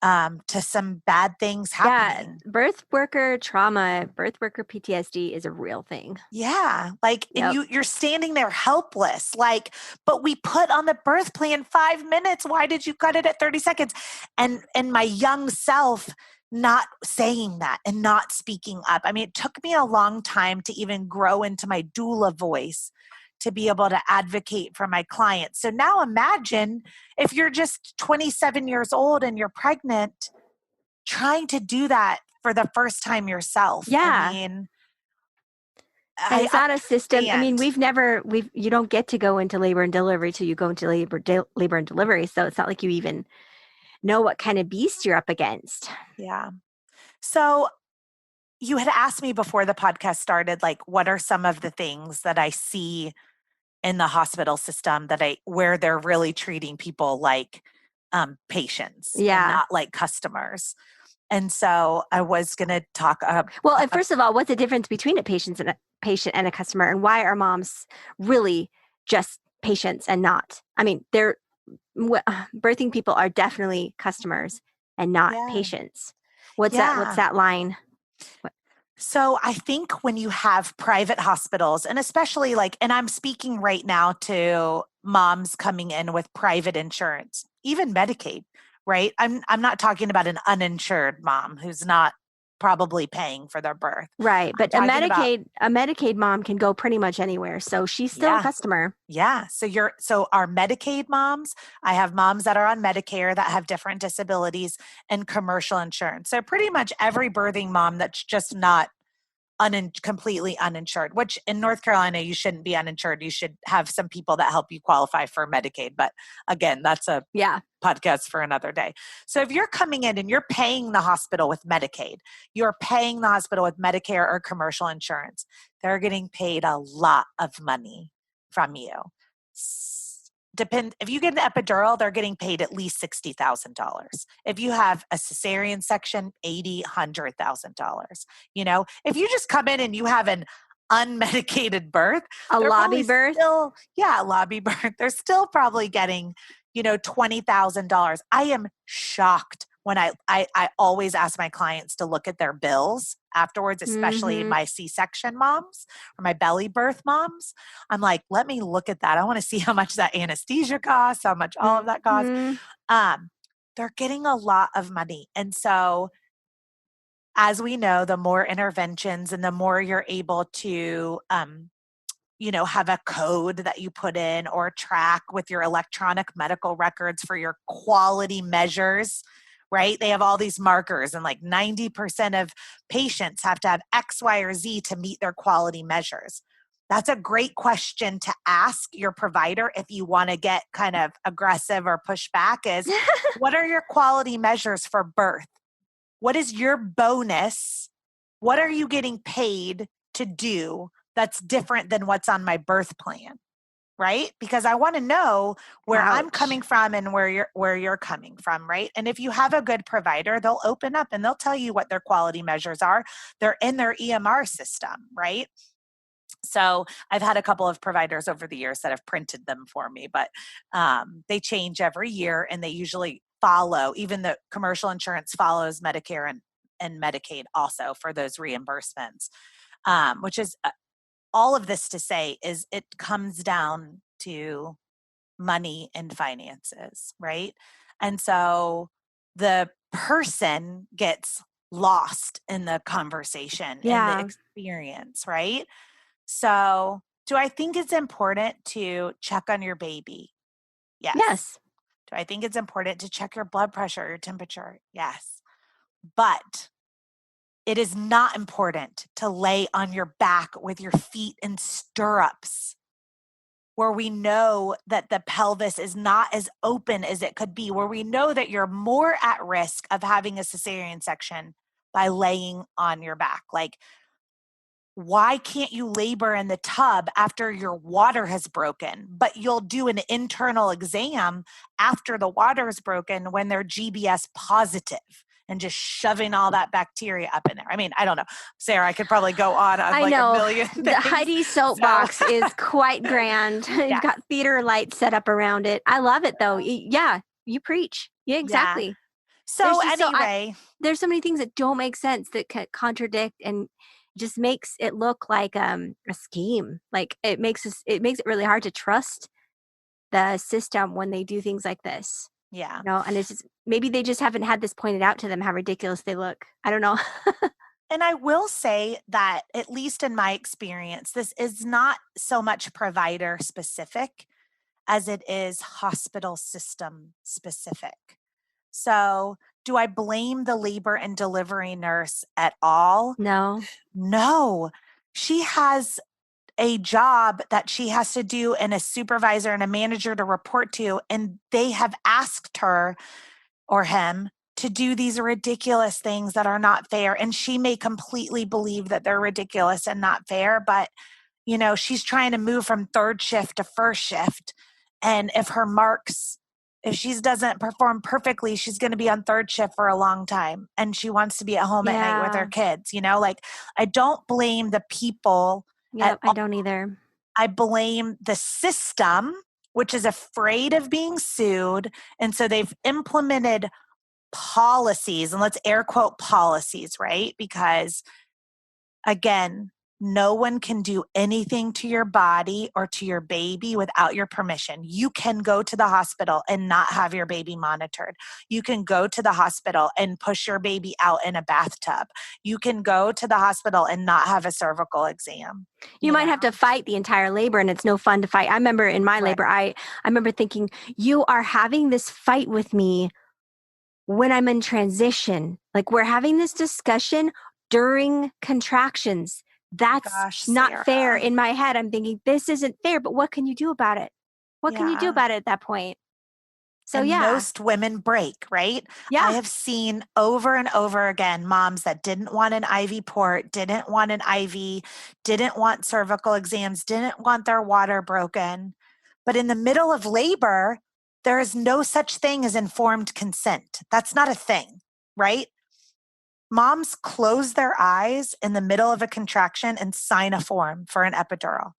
to some bad things happening. Yeah, birth worker trauma, birth worker PTSD is a real thing. Yeah. Like, Yep. and you're standing there helpless. Like, but we put on the birth plan 5 minutes. Why did you cut it at 30 seconds? And my young self not saying that and not speaking up. I mean, it took me a long time to even grow into my doula voice to be able to advocate for my clients. So now imagine if you're just 27 years old and you're pregnant, trying to do that for the first time yourself. Yeah. I mean, And it's not a system. I mean, understand. you don't get to go into labor and delivery till you go into labor and delivery. So it's not like you even know what kind of beast you're up against. Yeah. So you had asked me before the podcast started, like, what are some of the things that I see in the hospital system where they're really treating people like patients and Yeah. not like customers. And so I was going to talk. Well, and first of all, what's the difference between a patient and a customer, and why are moms really just patients and not? I mean, birthing people are definitely customers and not patients. What's that line? So I think when you have private hospitals, and especially and I'm speaking right now to moms coming in with private insurance, even Medicaid, right? I'm not talking about an uninsured mom who's not probably paying for their birth. Right. But a Medicaid mom can go pretty much anywhere. So she's still a customer. Yeah. So our Medicaid moms, I have moms that are on Medicare that have different disabilities and commercial insurance. So pretty much every birthing mom that's just not completely uninsured, which in North Carolina, you shouldn't be uninsured. You should have some people that help you qualify for Medicaid. But again, that's a podcast for another day. So if you're coming in and you're paying the hospital with Medicaid, you're paying the hospital with Medicare or commercial insurance, they're getting paid a lot of money from you. If you get an epidural, they're getting paid at least $60,000. If you have a cesarean section, $80,000, $100,000. If you just come in and you have an unmedicated birth, a lobby birth, they're still probably getting, $20,000. I am shocked when I always ask my clients to look at their bills afterwards, especially my C-section moms or my belly birth moms. I'm like, let me look at that. I want to see how much that anesthesia costs, how much all of that costs. They're getting a lot of money. And so as we know, the more interventions and the more you're able to, have a code that you put in or track with your electronic medical records for your quality measures, right? They have all these markers, and 90% of patients have to have X, Y, or Z to meet their quality measures. That's a great question to ask your provider if you want to get kind of aggressive or push back is, what are your quality measures for birth? What is your bonus? What are you getting paid to do that's different than what's on my birth plan? Right? Because I want to know where I'm coming from and where you're coming from, right? And if you have a good provider, they'll open up and they'll tell you what their quality measures are. They're in their EMR system, right? So I've had a couple of providers over the years that have printed them for me, but they change every year, and they usually follow, even the commercial insurance follows Medicare and Medicaid also for those reimbursements, which is all of this to say is it comes down to money and finances, right? And so the person gets lost in the conversation, in the experience, right? So do I think it's important to check on your baby? Yes. Do I think it's important to check your blood pressure, your temperature? Yes. But it is not important to lay on your back with your feet in stirrups, where we know that the pelvis is not as open as it could be, where we know that you're more at risk of having a cesarean section by laying on your back. Why can't you labor in the tub after your water has broken, but you'll do an internal exam after the water is broken when they're GBS positive and just shoving all that bacteria up in there? I mean, I don't know. Sarah, I could probably go on a million things. The Heidi soapbox is quite grand. You've got theater lights set up around it. I love it though. Yeah, you preach. Yeah, exactly. So There's just anyway, there's so many things that don't make sense that contradict and just makes it look like a scheme. Like it makes it really hard to trust the system when they do things like this. yeah. You know, and it's just maybe they just haven't had this pointed out to them how ridiculous they look. I don't know. And I will say that, at least in my experience, this is not so much provider specific as it is hospital system specific. So, do I blame the labor and delivery nurse at all? No. No. She has a job that she has to do and a supervisor and a manager to report to, and they have asked her or him to do these ridiculous things that are not fair. And she may completely believe that they're ridiculous and not fair, but she's trying to move from third shift to first shift. And if she doesn't perform perfectly, she's going to be on third shift for a long time. And she wants to be at home at night with her kids. Like, I don't blame the people. Yeah, I don't either. I blame the system, which is afraid of being sued. And so they've implemented policies, and let's air quote policies, right? Because again, no one can do anything to your body or to your baby without your permission. You can go to the hospital and not have your baby monitored. You can go to the hospital and push your baby out in a bathtub. You can go to the hospital and not have a cervical exam. You might have to fight the entire labor, and it's no fun to fight. I remember in my labor, I remember thinking, you are having this fight with me when I'm in transition. Like, we're having this discussion during contractions. That's not fair. In my head, I'm thinking, this isn't fair, but what can you do about it? What can you do about it at that point? So and most women break, right? Yeah. I have seen over and over again moms that didn't want an IV port, didn't want an IV, didn't want cervical exams, didn't want their water broken. But in the middle of labor, there is no such thing as informed consent. That's not a thing, right? Moms close their eyes in the middle of a contraction and sign a form for an epidural.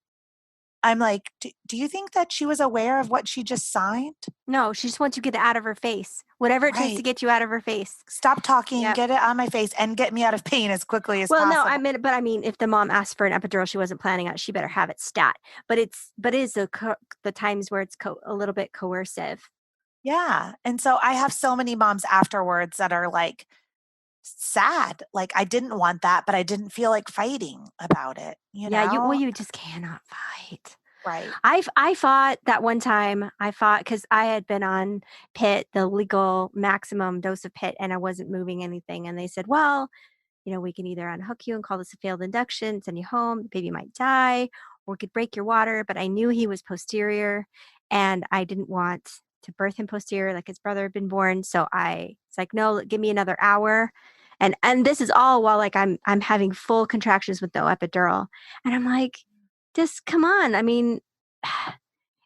I'm like, do you think that she was aware of what she just signed? No, she just wants to get it out of her face. Whatever it takes to get you out of her face. Stop talking, get it on my face, and get me out of pain as quickly as possible. Well, no, I mean, if the mom asked for an epidural she wasn't planning on, she better have it stat. But it is the times where it's a little bit coercive. Yeah. And so I have so many moms afterwards that are like, sad. Like, I didn't want that, but I didn't feel like fighting about it. You just cannot fight. Right. I fought that one time. Because I had been on PIT, the legal maximum dose of PIT, and I wasn't moving anything. And they said, well, we can either unhook you and call this a failed induction, send you home, the baby might die, or we could break your water. But I knew he was posterior, and I didn't want to birth him posterior like his brother had been born. So it's like, no, give me another hour. And this is all while like I'm having full contractions with no epidural. And I'm like, just come on. I mean,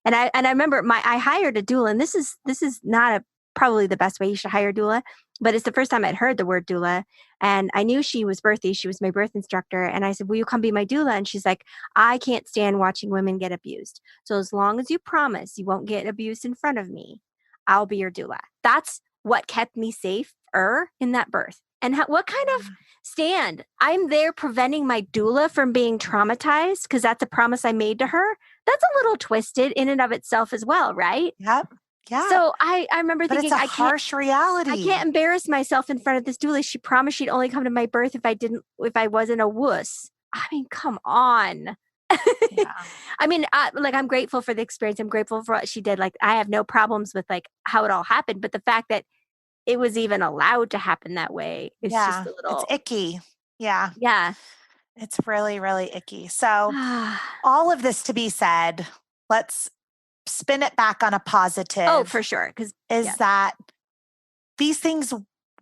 and I remember I hired a doula, and this is not probably the best way you should hire a doula, but it's the first time I'd heard the word doula. And I knew she was birthy. She was my birth instructor. And I said, will you come be my doula? And she's like, I can't stand watching women get abused. So as long as you promise you won't get abused in front of me, I'll be your doula. That's what kept me safer in that birth. And what kind of stand? I'm there preventing my doula from being traumatized because that's a promise I made to her. That's a little twisted in and of itself as well, right? Yep. Yeah. So I remember thinking, it's a harsh reality. I can't embarrass myself in front of this doula. She promised she'd only come to my birth if I wasn't a wuss. I mean, come on. Yeah. I mean, I'm grateful for the experience. I'm grateful for what she did. Like, I have no problems with like how it all happened, but the fact that it was even allowed to happen that way is just a little... It's icky. Yeah. Yeah. It's really, really icky. So all of this to be said, let's spin it back on a positive. Oh, for sure. That these things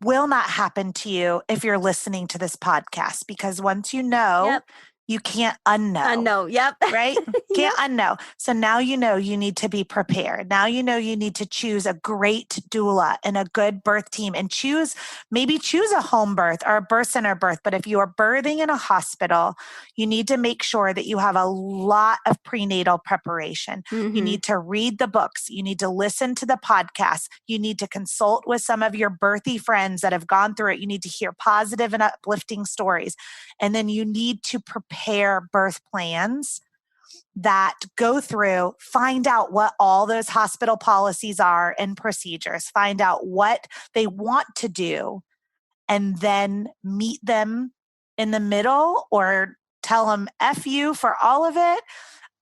will not happen to you if you're listening to this podcast, because once you know you can't unknow. Unknow. Yep. Right? Can't unknow. So now you know you need to be prepared. Now you know you need to choose a great doula and a good birth team and maybe choose a home birth or a birth center birth. But if you are birthing in a hospital, you need to make sure that you have a lot of prenatal preparation. You need to read the books. You need to listen to the podcasts. You need to consult with some of your birthy friends that have gone through it. You need to hear positive and uplifting stories. And then you need to prepare birth plans that go through, find out what all those hospital policies are and procedures, find out what they want to do, and then meet them in the middle or tell them F you for all of it.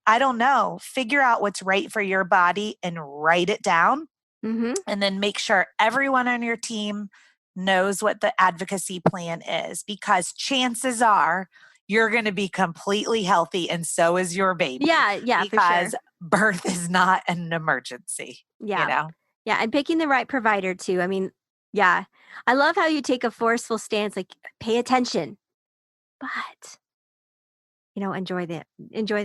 I don't know. Figure out what's right for your body and write it down. And then make sure everyone on your team knows what the advocacy plan is, because chances are you're going to be completely healthy and so is your baby. Yeah, because for sure. Birth is not an emergency. Yeah. You know? Yeah. And picking the right provider too. I mean, yeah. I love how you take a forceful stance, like pay attention, but enjoy the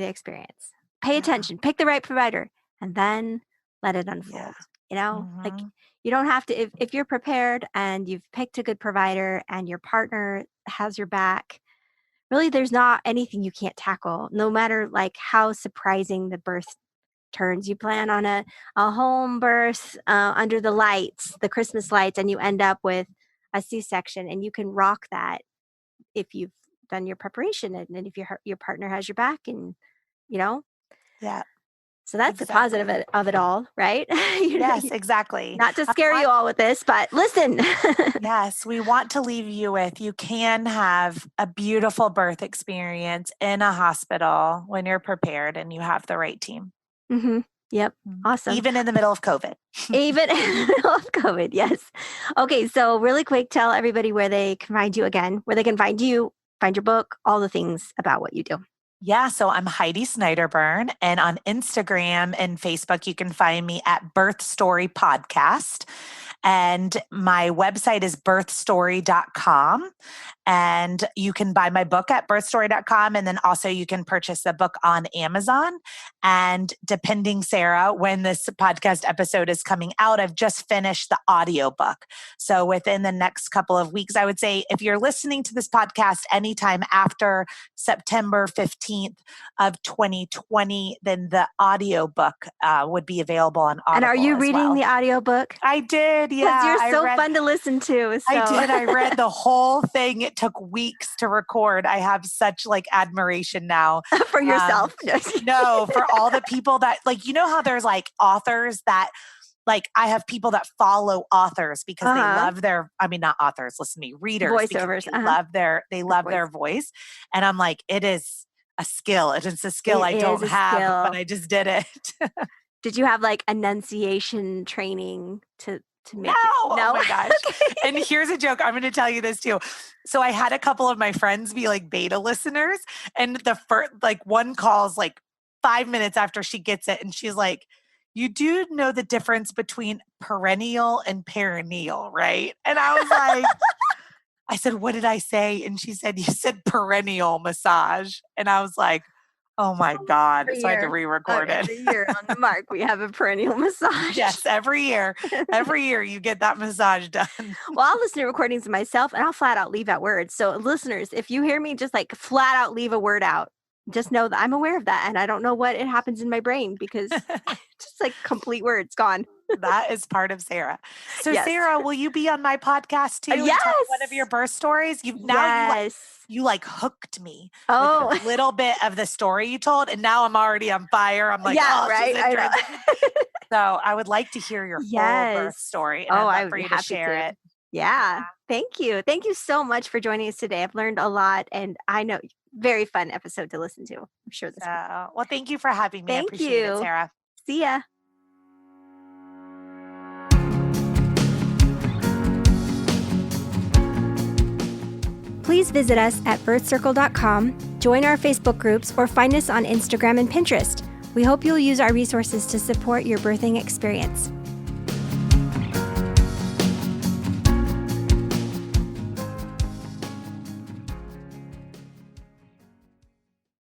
experience. Pay attention, pick the right provider, and then let it unfold. Like you don't have to, if you're prepared and you've picked a good provider and your partner has your back, really, there's not anything you can't tackle, no matter like how surprising the birth turns. You plan on a home birth under the lights, the Christmas lights, and you end up with a C-section, and you can rock that if you've done your preparation and if your partner has your back, and Yeah. So that's the positive of it all, right? Yes, exactly. Not to scare you all with this, but listen. Yes, we want to leave you with, you can have a beautiful birth experience in a hospital when you're prepared and you have the right team. Yep. Awesome. Even in the middle of COVID. Even in the middle of COVID, yes. Okay, so really quick, tell everybody where they can find you again, where they can find you, find your book, all the things about what you do. Yeah, so I'm Heidi Snyderburn, and on Instagram and Facebook, you can find me at Birth Story Podcast. And my website is birthstory.com. And you can buy my book at birthstory.com. And then also you can purchase the book on Amazon. And depending, Sarah, when this podcast episode is coming out, I've just finished the audiobook. So within the next couple of weeks, I would say if you're listening to this podcast anytime after September 15th of 2020, then the audiobook would be available on Audible. And are you reading the audiobook? I did, yeah. You're so fun to listen to. So. I did. I read the whole thing. It took weeks to record. I have such admiration now. For yourself? No, for all the people that how there's authors that I have people that follow authors because they love their, not authors, listen to me, readers. Voiceovers. They love their voice. And I'm like, it is a skill. It is a skill I don't have, but I just did it. Did you have enunciation training to make it? No? Oh my gosh. And here's a joke. I'm going to tell you this too. So I had a couple of my friends be beta listeners, and the first, one calls 5 minutes after she gets it. And she's like, you do know the difference between perennial and perineal, right? And I was like, I said, what did I say? And she said, you said perennial massage. And I was like, oh my God. So I had to re-record it. Every year on the mark, we have a perennial massage. Yes, every year. Every year you get that massage done. Well, I'll listen to recordings of myself and I'll flat out leave out words. So listeners, if you hear me just flat out leave a word out, just know that I'm aware of that. And I don't know what it happens in my brain because just complete words gone. That is part of Sarah. So yes. Sarah, will you be on my podcast too? Yes. Tell one of your birth stories. You hooked me with a little bit of the story you told, and now I'm already on fire. I'm right. So I would like to hear your full birth story, and I'd love for you to share it. Yeah. Thank you. Thank you so much for joining us today. I've learned a lot, and I know very fun episode to listen to. I'm sure this. Well, thank you for having me. Thank I appreciate it, Sarah. See ya. Please visit us at birthcircle.com, join our Facebook groups, or find us on Instagram and Pinterest. We hope you'll use our resources to support your birthing experience.